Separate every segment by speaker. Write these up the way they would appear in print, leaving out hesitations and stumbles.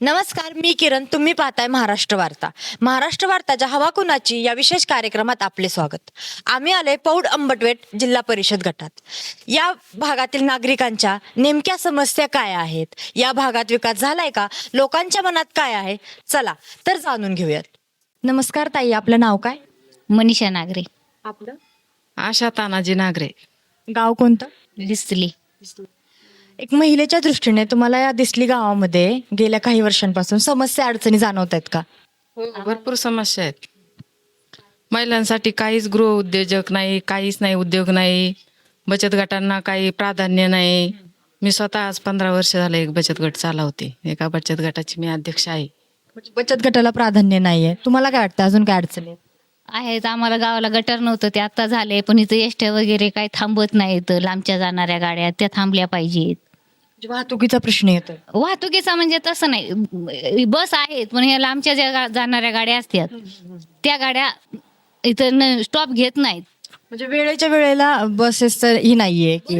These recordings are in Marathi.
Speaker 1: नमस्कार, मी किरण. तुम्ही पाहताय महाराष्ट्र वार्ता. महाराष्ट्र वार्ताच्या हवा कुणाची या विशेष कार्यक्रमात आपले स्वागत. आम्ही आलोय पौड अंबटवेट जिल्हा परिषद गटात. या भागातील नागरिकांच्या नेमक्या समस्या काय आहेत, या भागात विकास झालाय का, लोकांच्या मनात काय आहे, चला तर जाणून घेऊयात. नमस्कार ताई, आपलं नाव काय?
Speaker 2: मनीषा नागरे.
Speaker 1: आपलं
Speaker 3: आशा तानाजी नागरे.
Speaker 1: गाव कोणतं?
Speaker 2: दिसली.
Speaker 1: एक महिलेच्या दृष्टीने तुम्हाला या दिसली गावामध्ये गेल्या काही वर्षांपासून समस्या अडचणी जाणवत आहेत का?
Speaker 3: भरपूर समस्या आहेत. महिलांसाठी काहीच गृह उद्योजक नाही, काहीच नाही, उद्योग नाही. बचत गटांना काही प्राधान्य नाही. मी स्वतः आज 15 वर्ष झाले एक बचत गट चालवते. एका बचत गटाची मी अध्यक्ष आहे.
Speaker 1: बचत गटाला प्राधान्य नाहीये. तुम्हाला काय वाटतं, अजून काय अडचणी आहेत?
Speaker 2: आहेत, आम्हाला गावाला गटर नव्हतं, ते आता झाले, पण इथं एसट्या वगैरे काही थांबत नाहीत. लांबच्या जाणाऱ्या गाड्या त्या थांबल्या पाहिजेत.
Speaker 1: म्हणजे वाहतुकीचा प्रश्न येतोय.
Speaker 2: वाहतुकीचा म्हणजे तसं नाही, बस आहेत, पण ह्या लांबच्या ज्या जाणाऱ्या गाड्या असतात त्या गाड्या इथं स्टॉप घेत नाहीत.
Speaker 1: म्हणजे वेळेच्या वेळेला बसेस ही नाहीये की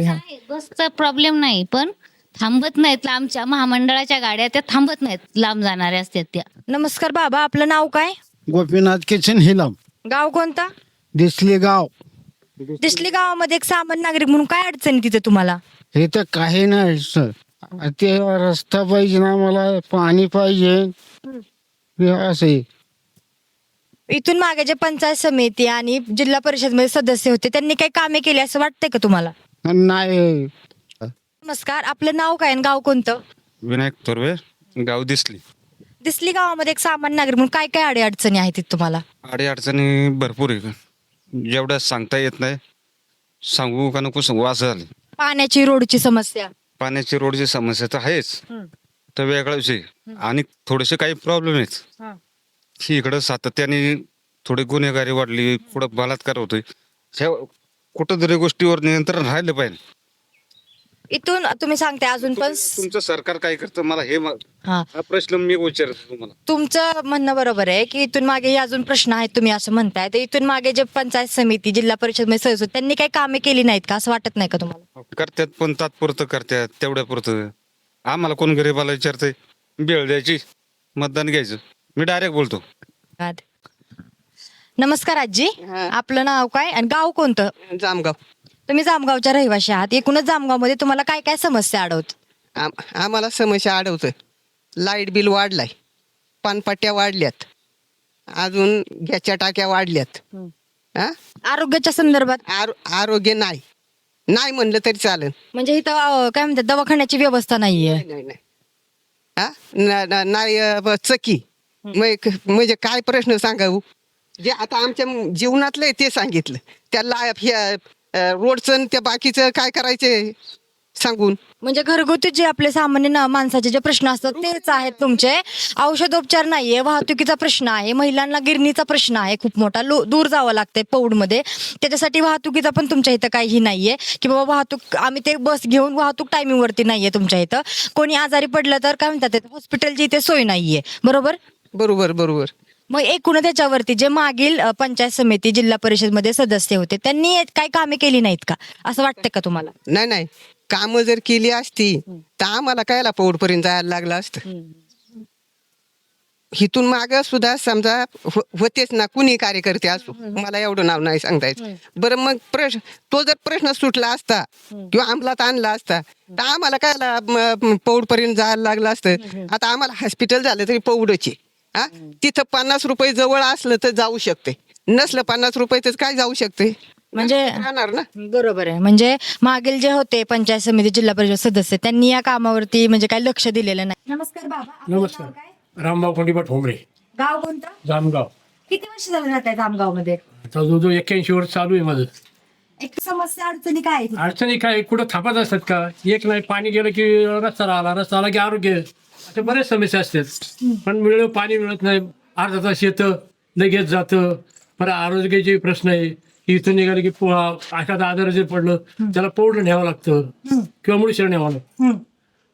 Speaker 2: बसचा प्रॉब्लेम नाही, पण थांबत नाहीत. लांबच्या महामंडळाच्या गाड्या त्या थांबत नाहीत, लांब जाणाऱ्या असतात त्या.
Speaker 1: नमस्कार बाबा, आपलं नाव काय?
Speaker 4: गोपीनाथ किचन हिलम,
Speaker 1: गाव कोणता?
Speaker 4: दिसली गाव.
Speaker 1: दिसली गावामध्ये एक सामान्य नागरिक म्हणून काय अडचणी तिथे तुम्हाला?
Speaker 4: हे तर काही नाही सर. ते रस्ता पाहिजे ना, मला पाणी पाहिजे. हे असे
Speaker 1: इथून मागे जे पंचायत समिती आणि जिल्हा परिषद मध्ये सदस्य होते, त्यांनी काही कामे केली असं वाटतंय का तुम्हाला?
Speaker 4: नाही.
Speaker 1: नमस्कार, आपलं नाव काय आणि गाव कोणतं?
Speaker 5: विनायक तोरवे, गाव दिसली.
Speaker 1: दिसली गावामध्ये एक सामान्य नागरिक म्हणून काय काय अडचणी आहेत तिथे तुम्हाला?
Speaker 5: अडचणी भरपूर आहे. जेवढ्या सांगता येत नाही, सांगू का नको सांगू असं झालं.
Speaker 1: पाण्याची, रोडची समस्या.
Speaker 5: पाण्याची रोडची समस्या तर आहेच, तर वेगळा विषय. आणि थोडेसे काही प्रॉब्लेम आहेत की इकडं सातत्याने थोडी गुन्हेगारी वाढली, पुढं बलात्कार होतोय. ह्या कुठंतरी गोष्टीवर नियंत्रण राहिलं पाहिजे.
Speaker 1: इथून तुम्ही सांगताय अजून पण
Speaker 5: तुमचं सरकार काय करतं, मला
Speaker 1: हा,
Speaker 5: हा प्रश्न मी विचारतो तुम्हाला.
Speaker 1: तुमचं म्हणणं बरोबर आहे की इथून मागे अजून प्रश्न आहेत, तुम्ही असं म्हणताय. तर इथून मागे जे पंचायत समिती, जिल्हा परिषद मध्ये सदस्य होते, त्यांनी काही कामे केली नाहीत का, असं वाटत नाही का तुम्हाला?
Speaker 5: करतात, पण तात्पुरतं करतात, तेवढ्या पुरतं. आम्हाला कोण गरीबाला विचारतंय? बेळ द्यायची, मतदान घ्यायचं. मी डायरेक्ट बोलतो.
Speaker 1: नमस्कार आजी, आपलं नाव काय आणि गाव कोणतं?
Speaker 6: जामगाव.
Speaker 1: तुम्ही जामगावच्या रहिवासी आहात. एकूणच जामगावमध्ये तुम्हाला काय काय समस्या अडवत?
Speaker 6: आम्हाला समस्या अडवतं. लाईट बिल वाढलाय, पानपट्ट्या वाढल्यात, अजून गॅसच्या टाक्या वाढल्यात. हा?
Speaker 1: आरोग्याच्या संदर्भात
Speaker 6: आरोग्य नाही, नाही म्हणलं तरी चालेल.
Speaker 1: म्हणजे इथं काय म्हणतात, दवाखान्याची व्यवस्था नाहीये.
Speaker 6: नाही नाही. हा? नाही चकी. म्हणजे काय प्रश्न सांगावं, जे आता आमच्या जीवनातलं आहे ते सांगितलं. त्याला रोडचं त्या बाकीचं काय करायचं सांगून.
Speaker 1: म्हणजे घरगुती जे आपले सामान्य माणसाचे जे प्रश्न असतात तेच आहेत तुमचे. औषधोपचार नाहीये, वाहतुकीचा प्रश्न आहे, महिलांना गिरणीचा प्रश्न आहे खूप मोठा, दूर जावं लागतंय पौडमध्ये. त्याच्यासाठी वाहतुकीचा पण तुमच्या इथं काही नाहीये की बाबा वाहतूक आम्ही ते बस घेऊन वाहतूक टायमिंग वरती नाहीये तुमच्या इथं. कोणी आजारी पडलं तर काय म्हणतात, हॉस्पिटलची इथे सोय नाहीये, बरोबर?
Speaker 6: बरोबर बरोबर.
Speaker 1: मग एकूण त्याच्यावरती जे मागील पंचायत समिती, जिल्हा परिषद मध्ये सदस्य होते, त्यांनी काही कामे केली नाहीत का, असं वाटतं का तुम्हाला?
Speaker 6: नाही नाही, कामं जर केली असती तर आम्हाला कायला पौडपर्यंत जायला लागलं असतं. इथून माग सुद्धा समजा होतेच ना, कुणी कार्यकर्ते असो, मला एवढं नाव नाही सांगता येत. बरं, मग तो जर प्रश्न सुटला असता किंवा अंमलात आणला असता तर आम्हाला कायला पौडपर्यंत जायला लागलं असतं. आता आम्हाला हॉस्पिटल झालं तरी पौडचे. हा, तिथं 50 रुपये जवळ असलं तर जाऊ शकते, नसलं 50 रुपये तर काय जाऊ शकते,
Speaker 1: म्हणजे
Speaker 6: राहणार ना.
Speaker 1: बरोबर आहे. म्हणजे मागील जे होते पंचायत समिती, जिल्हा परिषद सदस्य, त्यांनी या कामावरती म्हणजे काही लक्ष दिलेलं नाही. नमस्कार बाबा, आपलं
Speaker 7: नमस्कार.
Speaker 1: नाव काय?
Speaker 7: रामभाऊ खंडीबा ठोंबरे,
Speaker 1: गाव कोणतं?
Speaker 7: जामगाव.
Speaker 1: किती वर्ष झालं राहत आहे जामगाव मध्ये?
Speaker 7: आता जवळजवळ 81 वर्ष चालू आहे माझं.
Speaker 1: एक समस्या अडचणी काय आहेत?
Speaker 7: अडचणी काय, कुठं थांबत असतात का? एक नाही, पाणी गेलं की रस्ता राहिला, रस्ता आला की आरोग्य, अशा बऱ्याच समस्या असतात. पण पाणी मिळत नाही, अर्धा तास येतं लगेच जातं. बरं, आरोग्याचे प्रश्न आहे. इथून निघाले की एखादा आजार जर पडलं त्याला पौड न्यावं लागतं किंवा मुळशीर न्यावं लागतं.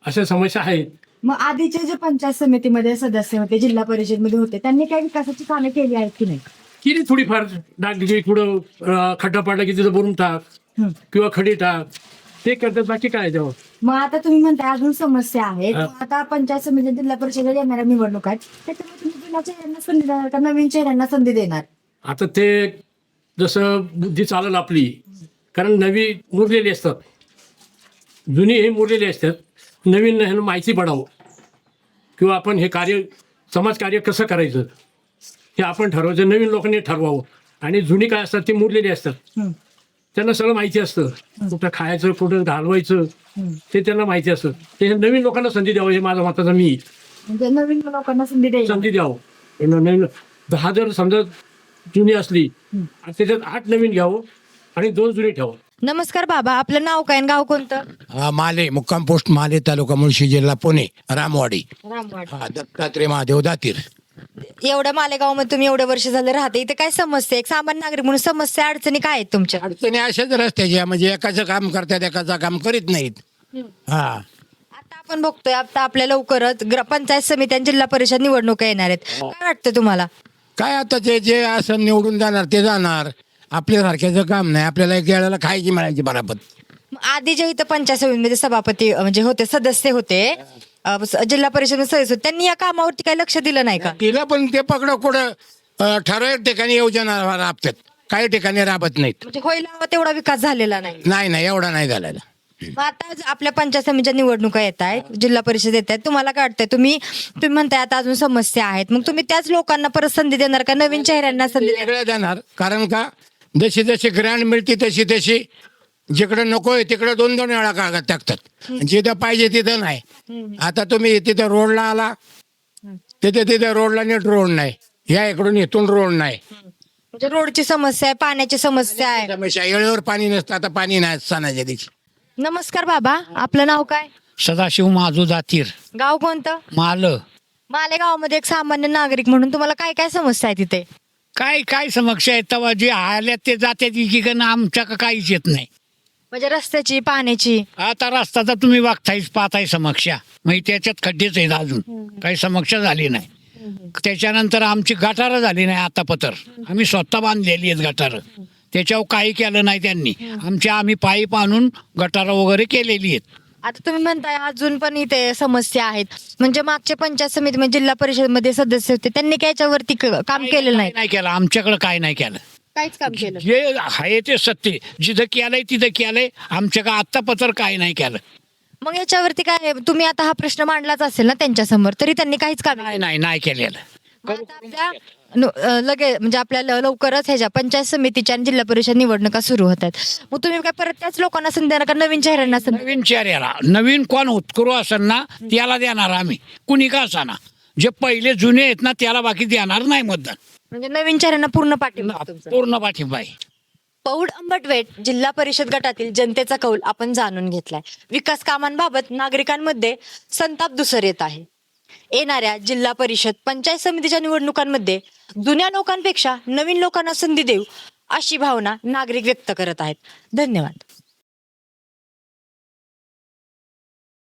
Speaker 7: अशा समस्या आहेत.
Speaker 1: मग आधीचे जे पंचायत समितीमध्ये सदस्य होते, जिल्हा परिषद मध्ये होते, त्यांनी काही विकासाची कामे केली आहेत की नाही?
Speaker 7: केली थोडीफार. डाग कुठं खड्डा पडला की तिथं भरून टाक किंवा खडी टाक, ते करतात, बाकी काय तेव्हा.
Speaker 1: मग आता तुम्ही म्हणताय अजून समस्या आहेत.
Speaker 7: हा.
Speaker 1: मग आता पंचायत समिती जिल्हा परिषद येणाऱ्या निवडणूक आहेत, त्याच्यामुळे तुम्ही जुन्या चेहऱ्यांना संधी देणार का नवीन चेहऱ्यांना संधी देणार?
Speaker 7: आता ते जसं बुद्धी चालेल आपली, कारण नवी मुरलेली असतात, जुनी हे मुरलेली असतात. नवीन ह्यानं माहिती पडावं किंवा आपण हे कार्य समाजकार्य कसं करायचं हे आपण ठरवायचं, नवीन लोकांनी ठरवावं. आणि जुनी काय असतात ती मुरलेली असतात, त्यांना सगळं माहिती असतं, कुठं खायचं कुठं घालवायचं ते त्यांना माहिती असतं. ते नवीन लोकांना संधी द्यावं हे माझा मताचा मी
Speaker 1: म्हणजे नवीन लोकांना संधी द्यायची.
Speaker 7: संधी द्यावं. नवीन 10 जर समजा जुनी असली त्याच्यात 8 नवीन घ्यावं आणि 2 जुनी ठेवावं.
Speaker 1: नमस्कार बाबा, आपलं नाव काय आणि गाव कोणतं?
Speaker 8: माले मुक्काम पोस्ट माले तालुका मुळशी जिल्हा पुणे रामवाडी.
Speaker 1: रामवाड.
Speaker 8: दत्तात्रय महादेव दातीर.
Speaker 1: एवढ्या मालेगाव मध्ये तुम्ही एवढे वर्ष झाले राहते, इथे काय समस्या, एक सामान्य नागरिक म्हणून समस्या अडचणी काय आहेत तुमच्या?
Speaker 8: अडचणी अशाच रस्त्याच्या, म्हणजे एकाचं काम करतात एकाचं काम करीत नाहीत. हा
Speaker 1: आता आपण बघतोय आता आपल्या लवकरच पंचायत समिती आणि जिल्हा परिषद निवडणुका येणार आहेत, काय वाटतं तुम्हाला?
Speaker 8: काय आता ते जे असं निवडून जाणार ते जाणार, आपल्यासारख्याचं काम नाही. आपल्याला एक वेळेला खायची मिळायची बराबर.
Speaker 1: मग आधी जे इथं पंचायत समितीमध्ये सभापती म्हणजे होते, सदस्य होते, जिल्हा परिषद सदस्य होते, त्यांनी या कामावरती काही लक्ष दिलं नाही का?
Speaker 8: तिला पण ते पकडं कुठं ठराविक ठिकाणी योजना राबतात, काही ठिकाणी राबत नाहीत.
Speaker 1: म्हणजे होईल हवा तेवढा विकास झालेला नाही.
Speaker 8: नाही एवढा नाही झालेला.
Speaker 1: मग आता आपल्या पंचायत समितीच्या निवडणुका येत आहेत, जिल्हा परिषद येत आहेत, तुम्हाला काय वाटतंय? तुम्ही म्हणताय आता अजून समस्या आहेत, मग तुम्ही त्याच लोकांना परत संधी देणार का नवीन चेहऱ्यांना संधी देणार?
Speaker 8: वेगळ्या देणार, कारण का जशी जशी ग्रँड मिळते तशी तशी जिकडे नकोय तिकडे 2-2 वेळा कागद टाकतात, जिथं पाहिजे तिथं नाही. आता तुम्ही तिथं रोडला आला, तिथे रोडला नीट रोड नाही, ह्या इकडून इथून रोड नाही.
Speaker 1: म्हणजे रोडची समस्या आहे, पाण्याची समस्या आहे.
Speaker 8: समस्या वेळेवर पाणी नसतं, आता पाणी नाही सणाच्या दिवशी.
Speaker 1: नमस्कार बाबा, आपलं नाव काय?
Speaker 9: सदाशिव माधू दातीर
Speaker 1: गाव कोणतं?
Speaker 9: माल.
Speaker 1: मालेगावमध्ये एक सामान्य नागरिक म्हणून तुम्हाला काय काय समस्या आहे तिथे?
Speaker 9: काय काय समस्या आहेत तेव्हा जे आल्यात ते जात्यात एकीकडनं आमच्या काहीच येत नाही.
Speaker 1: म्हणजे रस्त्याची, पाण्याची.
Speaker 9: आता रस्ता तर तुम्ही बघतायच पाहताय समस्या, मग त्याच्यात खड्डेच आहेत, अजून काही समस्या झाली नाही. त्याच्यानंतर आमची गटारं झाली नाही, आता पतर आम्ही स्वतः बांधलेली आहेत गटारं, त्याच्यावर काही केलं नाही त्यांनी. आम्ही पाईप आणून गटारं वगैरे केलेली आहेत.
Speaker 1: आता तुम्ही म्हणताय अजून पण इथे समस्या आहेत, म्हणजे मागच्या पंचायत समिती म्हणजे जिल्हा परिषद मध्ये सदस्य होते, त्यांनी काय याच्यावरती काम केलेलं नाही?
Speaker 9: नाही केलं, आमच्याकडे काय नाही केलं.
Speaker 1: काहीच काम केलं.
Speaker 9: जे आहे ते सत्य, जिथं केलंय तिथं केलंय, आमच्याकडे आता पत्र काय नाही केलं.
Speaker 1: मग याच्यावरती काय तुम्ही आता हा प्रश्न मांडलाच असेल ना त्यांच्या समोर, तरी त्यांनी काहीच काम
Speaker 9: नाही केलेलं.
Speaker 1: लगेच म्हणजे आपल्याला लवकरच ह्याच्या पंचायत समितीच्या आणि जिल्हा परिषद निवडणुका सुरू होतात, मग तुम्ही काय परत त्याच लोकांना संधी देणार का नवीन चेहऱ्यांना संधी?
Speaker 9: नवीन चेहऱ्याला, नवीन कोण उत्करू असेल ना त्याला देणार आम्ही, कुणी का असाना. जे पहिले जुने आहेत ना त्याला बाकी देणार नाही मतदान.
Speaker 1: म्हणजे नवीन चेहऱ्यांना पूर्ण पाठिंबा तुमचा?
Speaker 9: पूर्ण पाठिंबा आहे.
Speaker 1: पौड अंबटवेट जिल्हा परिषद गटातील जनतेचा कौल आपण जाणून घेतलाय. विकास कामांबाबत नागरिकांमध्ये संताप दुसर येत आहे. येणाऱ्या जिल्हा परिषद पंचायत समितीच्या निवडणुकांमध्ये जुन्या लोकांपेक्षा नवीन लोकांना संधी देऊ अशी भावना नागरिक व्यक्त करत आहेत. धन्यवाद.